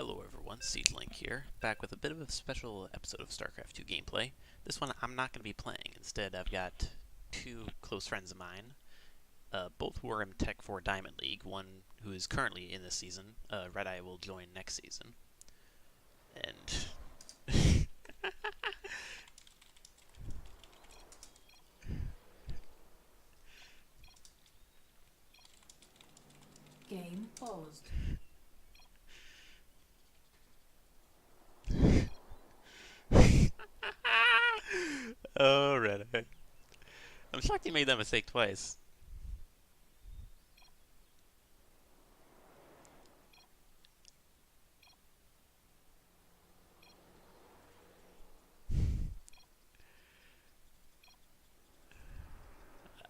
Hello everyone, Seedlink here, back with a bit of a special episode of StarCraft 2 gameplay. This one I'm not going to be playing. Instead, I've got two close friends of mine, both who are in TechFour Diamond League, one who is currently in this season. RedEye will join next season. And... Game paused. Oh, RedEye. I'm shocked you made that mistake twice.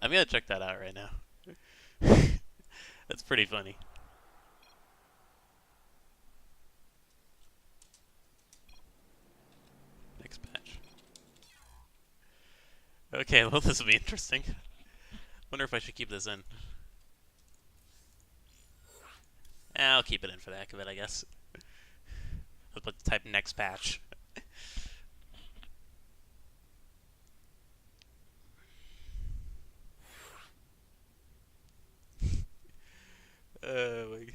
I'm gonna check that out right now. That's pretty funny. Next patch. Okay, well this will be interesting. Wonder if I should keep this in. I'll keep it in for the heck of it, I guess. Let's type next patch. Oh my god.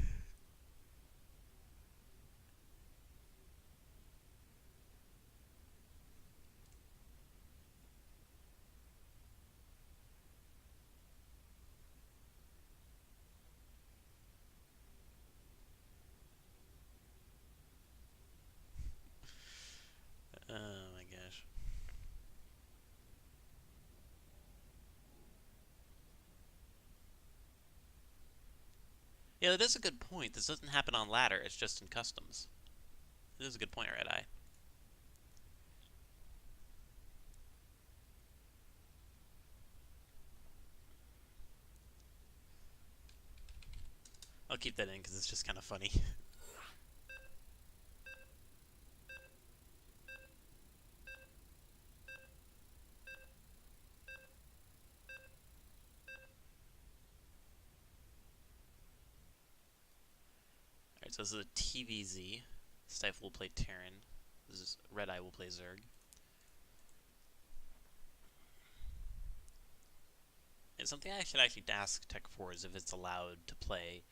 Oh my gosh. Yeah, that is a good point. This doesn't happen on ladder, it's just in customs. It is a good point, RedEye. I'll keep that in because it's just kind of funny. Alright, so this is a TVZ. Stifle will play Terran. This is RedEye will play Zerg. And something I should actually ask TechFour is if it's allowed to play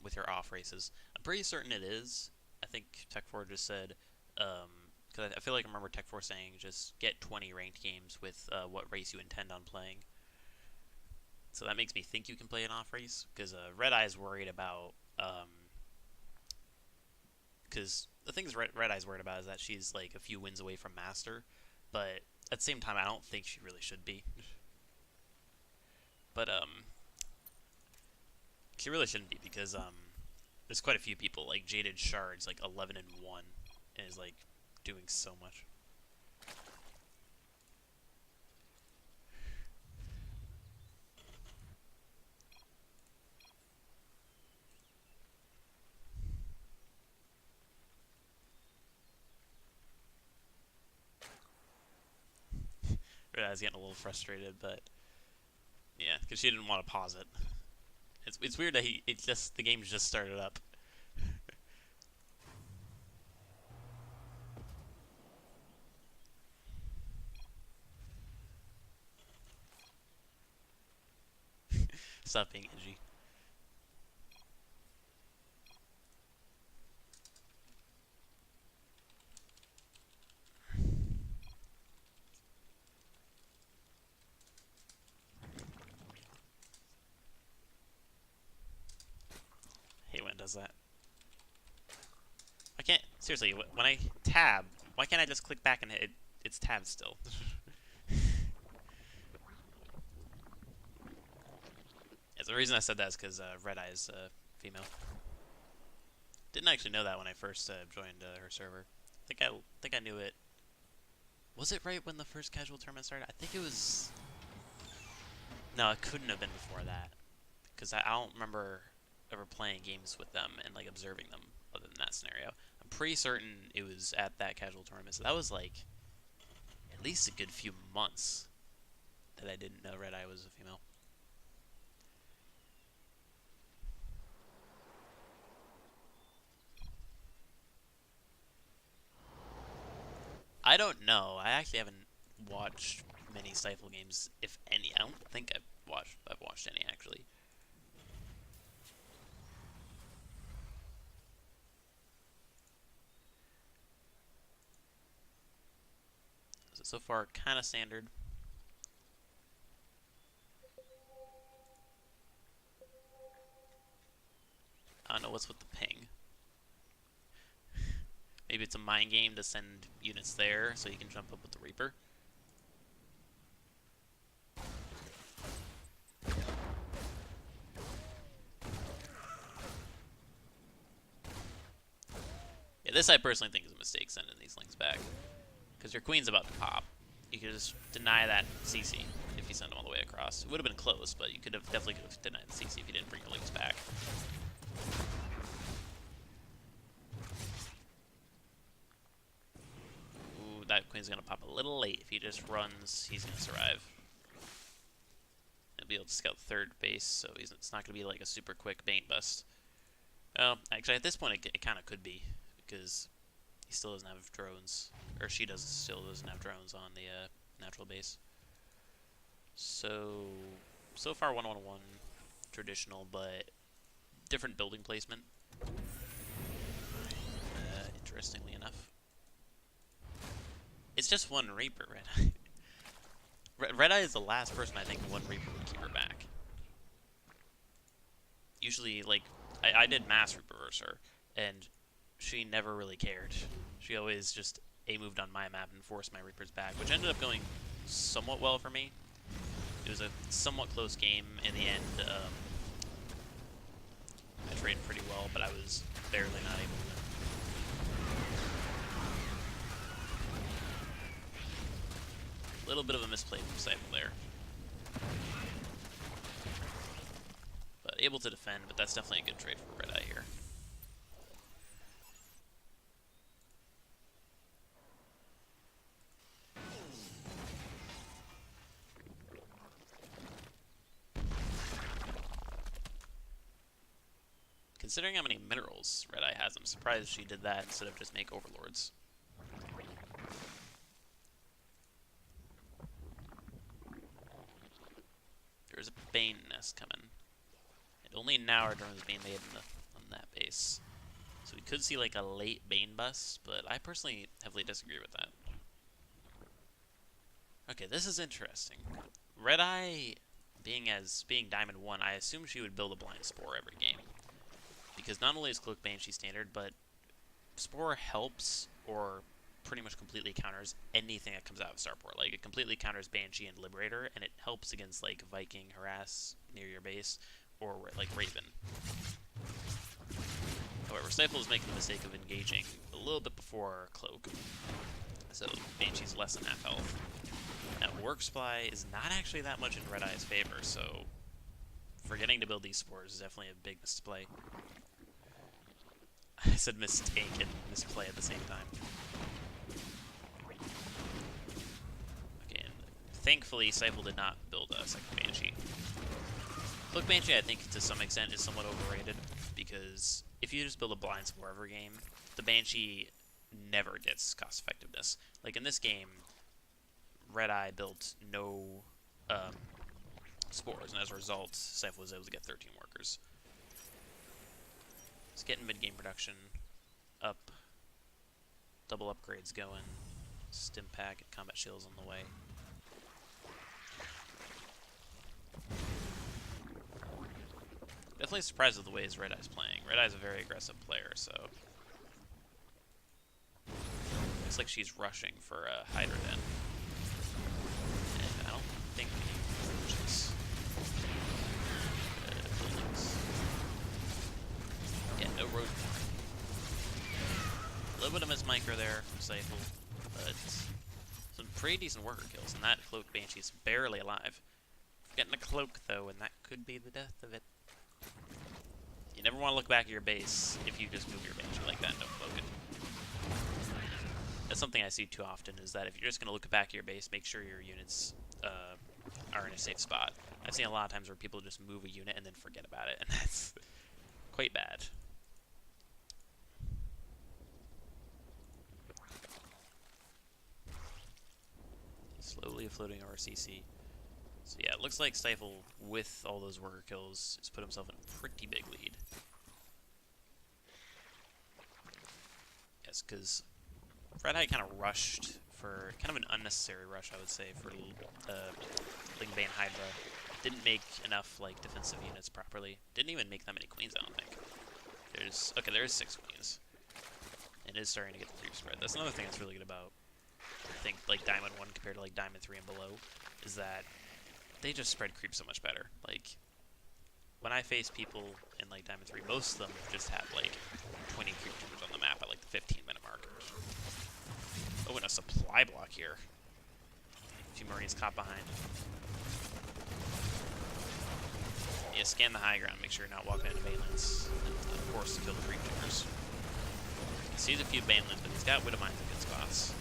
with your off races. I'm pretty certain it is. I think TechFour just said, because I feel like I remember TechFour saying just get 20 ranked games with what race you intend on playing. So that makes me think you can play an off race, because RedEye is worried about, because the things RedEye's worried about is that she's like a few wins away from Master, but at the same time I don't think she really should be. But she really shouldn't be because there's quite a few people like Jaded Shard's like 11-1 and is like doing so much. I was getting a little frustrated, but yeah, because she didn't want to pause it. It's weird that the game's just started up. Stop being edgy. I hate when it does that. I can't seriously when I tab. Why can't I just click back and it's tabbed still? Yeah, the reason I said that is because RedEye is female. Didn't actually know that when I first joined her server. Think I knew it. Was it right when the first casual tournament started? I think it was. No, it couldn't have been before that, because I don't remember ever playing games with them and like observing them other than that scenario. I'm pretty certain it was at that casual tournament. So that was like at least a good few months that I didn't know RedEye was a female. I don't know. I actually haven't watched many Stifle games, if any. I don't think I've watched any actually. So far, kind of standard. I don't know what's with the ping. Maybe it's a mind game to send units there so you can jump up with the Reaper. Yeah, this I personally think is a mistake sending these links back. Because your queen's about to pop. You could just deny that CC if you send them all the way across. It would have been close, but you definitely could have denied the CC if you didn't bring your links back. Ooh, that queen's going to pop a little late. If he just runs, he's going to survive. He'll be able to scout third base, so it's not going to be like a super quick Bane bust. Well, actually, at this point, it kind of could be, because he still doesn't have drones, or she still doesn't have drones on the natural base. So far 1-1-1, traditional, but different building placement. Interestingly enough, it's just one Reaper, Redeye. Redeye is the last person I think one Reaper would keep her back. Usually, like, I did Mass Reaper versus her, and she never really cared. She always just A-moved on my map and forced my Reapers back, which ended up going somewhat well for me. It was a somewhat close game in the end. I traded pretty well, but I was barely not able to win. A little bit of a misplay from Stifle there. But able to defend, but that's definitely a good trade for RedEye here. Considering how many minerals RedEye has, I'm surprised she did that instead of just make Overlords. There's a Bane nest coming. And only now are drones being made on that base. So we could see like a late Bane bust, but I personally heavily disagree with that. Okay, this is interesting. RedEye, being Diamond 1, I assume she would build a Blind Spore every game. Because not only is Cloak Banshee standard, but Spore helps or pretty much completely counters anything that comes out of Starport. Like, it completely counters Banshee and Liberator, and it helps against, like, Viking, Harass near your base, or, like, Raven. However, Stifle is making the mistake of engaging a little bit before Cloak, so Banshee's less than half health. Now, Work Supply is not actually that much in RedEye's favor, so forgetting to build these spores is definitely a big misplay. I said mistake and misplay at the same time. Okay, and thankfully, Stifle did not build a second Banshee. Cloak Banshee, I think, to some extent, is somewhat overrated, because if you just build a Blind Spore every game, the Banshee never gets cost effectiveness. Like in this game, RedEye built no spores, and as a result, Stifle was able to get 13 workers. It's getting mid-game production up, double upgrades going, stim pack and combat shields on the way. Definitely surprised with the ways RedEye's playing. RedEye's a very aggressive player, so looks like she's rushing for a Hydra Den. And I don't think she's buildings. Yeah, no road. A little bit of mismicro there from Stifle, but some pretty decent worker kills, and that Cloak Banshee's barely alive. Getting a cloak though, and that could be the death of it. You never want to look back at your base if you just move your Banshee like that and don't cloak it. That's something I see too often, is that if you're just going to look back at your base, make sure your units are in a safe spot. I've seen a lot of times where people just move a unit and then forget about it, and that's quite bad. barely floating over CC. So yeah, it looks like Stifle, with all those worker kills, has put himself in a pretty big lead. Yes, because RedEye kind of rushed for kind of an unnecessary rush, I would say, for Lingbane Hydra. Didn't make enough like defensive units properly. Didn't even make that many queens, I don't think. There's 6 queens. And it is starting to get the creep spread. That's another thing that's really good about, I think, like Diamond 1 compared to like Diamond 3 and below, is that they just spread creep so much better. Like, when I face people in like Diamond 3, most of them just have like 20 creep tubers on the map at like the 15-minute mark. Oh, and a supply block here. A few Marines caught behind. Yeah, scan the high ground, make sure you're not walking into Banelands, and of course kill the creep tubers. He sees a few Banelands, but he's got Widow Mines in good spots.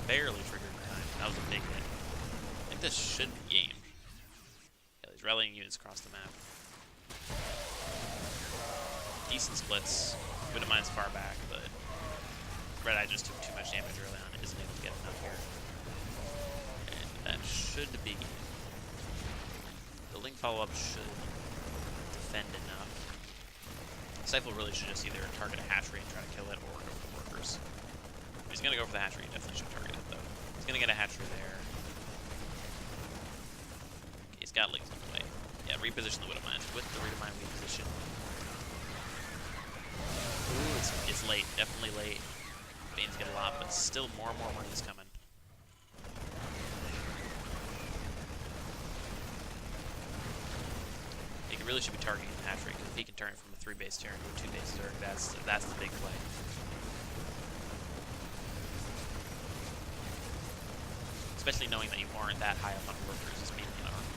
Barely triggered in time. That was a big hit. I think this should be game. Yeah, he's rallying units across the map. Decent splits. Widow Mines far back, but RedEye just took too much damage early on. It isn't able to get enough here. And that should be game. The link follow-up should defend enough. Stifle really should just either target a hatchery and try to kill it, or go for the workers. If he's gonna go for the hatchery, he definitely should target it, though. He's gonna get a hatchery there. Okay, he's got links on the way. Yeah, reposition the Widow Mines with the Widow Mine reposition. Ooh, it's late. Definitely late. Banes get a lot, but still more and more Marines coming. He really should be targeting the hatchery, because if he can turn it from a 3-base turn to a 2-base turn, that's the big play. Especially knowing that you aren't that high up on workers, is mainly an army.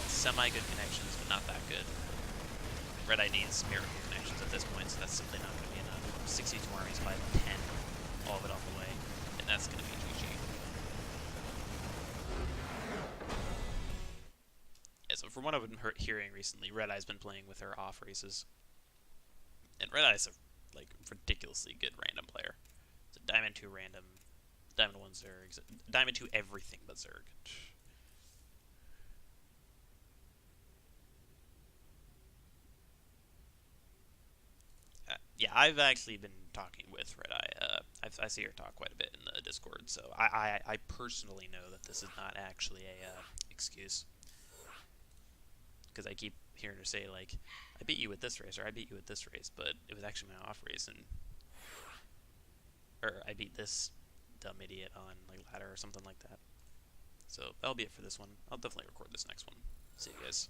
Semi-good connections, but not that good. RedEye needs miracle connections at this point, so that's simply not going to be enough. 62 armies by 10, all of it off the way, and that's going to be GG. Yeah, so from what I've been hearing recently, RedEye's been playing with her off races. And RedEye's a ridiculously good random player. It's a Diamond 2 random, Diamond 1 Zerg, Diamond 2 everything but Zerg. Yeah, I've actually been talking with RedEye. I see her talk quite a bit in the Discord, so I personally know that this is not actually a excuse. Because I keep hearing her say, like, I beat you with this race, or I beat you with this race, but it was actually my off race, and or I beat this dumb idiot on like ladder or something like that. So that'll be it for this one. I'll definitely record this next one. See you guys.